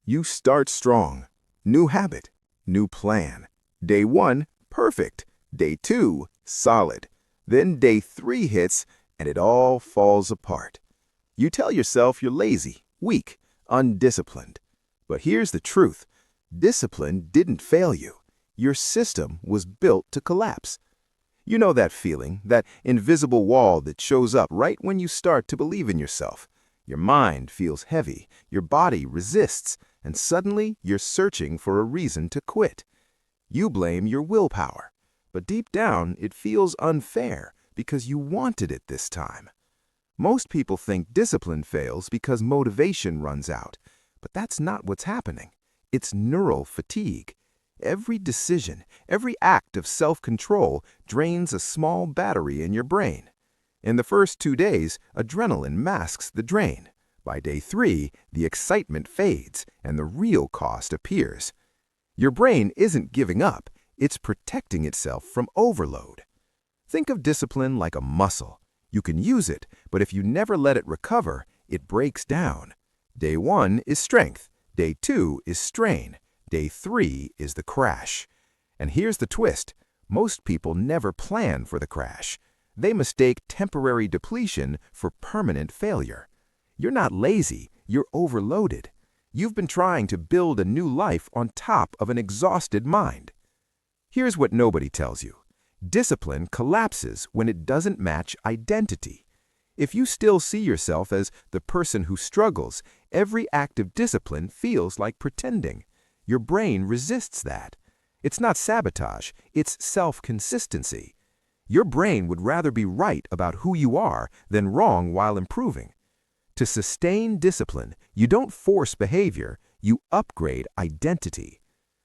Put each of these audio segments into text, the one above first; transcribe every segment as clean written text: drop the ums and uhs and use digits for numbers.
You start strong. New habit, new plan. Day 1, perfect. Day 2, solid. Then day 3 hits, and it all falls apart. You tell yourself you're lazy, weak, undisciplined. But here's the truth. Discipline didn't fail you. Your system was built to collapse. You know that feeling, that invisible wall that shows up right when you start to believe in yourself. Your mind feels heavy, your body resists, and suddenly you're searching for a reason to quit. You blame your willpower, but deep down it feels unfair because you wanted it this time. Most people think discipline fails because motivation runs out, but that's not what's happening. It's neural fatigue. Every decision, every act of self-control drains a small battery in your brain. In the first 2 days, adrenaline masks the drain. By day 3, the excitement fades and the real cost appears. Your brain isn't giving up, it's protecting itself from overload. Think of discipline like a muscle. You can use it, but if you never let it recover, it breaks down. Day 1 is strength, day 2 is strain, day 3 is the crash. And here's the twist. Most people never plan for the crash. They mistake temporary depletion for permanent failure. You're not lazy, you're overloaded. You've been trying to build a new life on top of an exhausted mind. Here's what nobody tells you. Discipline collapses when it doesn't match identity. If you still see yourself as the person who struggles, every act of discipline feels like pretending. Your brain resists that. It's not sabotage, it's self-consistency. Your brain would rather be right about who you are than wrong while improving. To sustain discipline, you don't force behavior, you upgrade identity.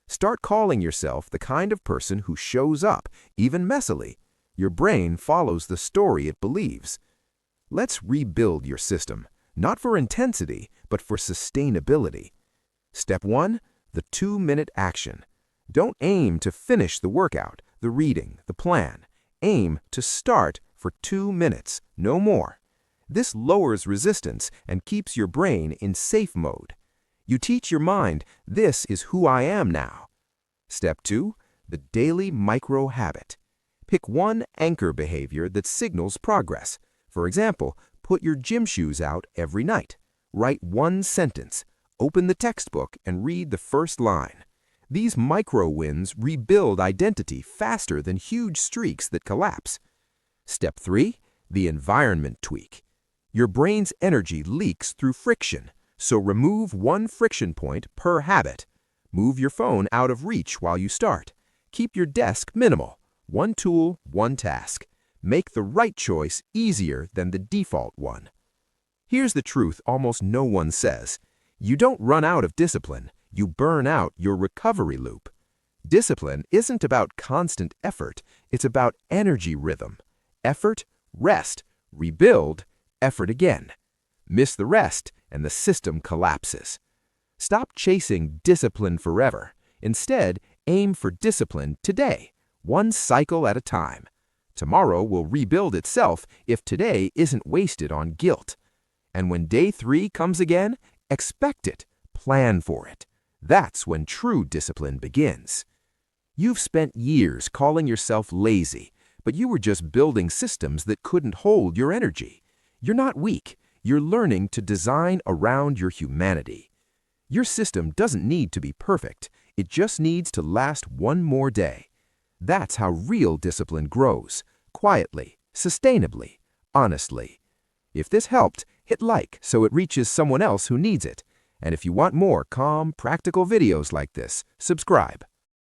Start calling yourself the kind of person who shows up, even messily. Your brain follows the story it believes. Let's rebuild your system, not for intensity, but for sustainability. Step 1, the 2-minute action. Don't aim to finish the workout, the reading, the plan. Aim to start for 2 minutes, no more. This lowers resistance and keeps your brain in safe mode. You teach your mind, this is who I am now. Step 2, the daily micro-habit. Pick one anchor behavior that signals progress. For example, put your gym shoes out every night. Write one sentence. Open the textbook and read the first line. These micro-wins rebuild identity faster than huge streaks that collapse. Step 3, the environment tweak. Your brain's energy leaks through friction, so remove one friction point per habit. Move your phone out of reach while you start. Keep your desk minimal. One tool, one task. Make the right choice easier than the default one. Here's the truth almost no one says. You don't run out of discipline. You burn out your recovery loop. Discipline isn't about constant effort, it's about energy rhythm. Effort, rest, rebuild, effort again. Miss the rest and the system collapses. Stop chasing discipline forever. Instead, aim for discipline today, one cycle at a time. Tomorrow will rebuild itself if today isn't wasted on guilt. And when day 3 comes again, expect it, plan for it. That's when true discipline begins. You've spent years calling yourself lazy, but you were just building systems that couldn't hold your energy. You're not weak. You're learning to design around your humanity. Your system doesn't need to be perfect. It just needs to last one more day. That's how real discipline grows, quietly, sustainably, honestly. If this helped, hit like so it reaches someone else who needs it. And if you want more calm, practical videos like this, subscribe.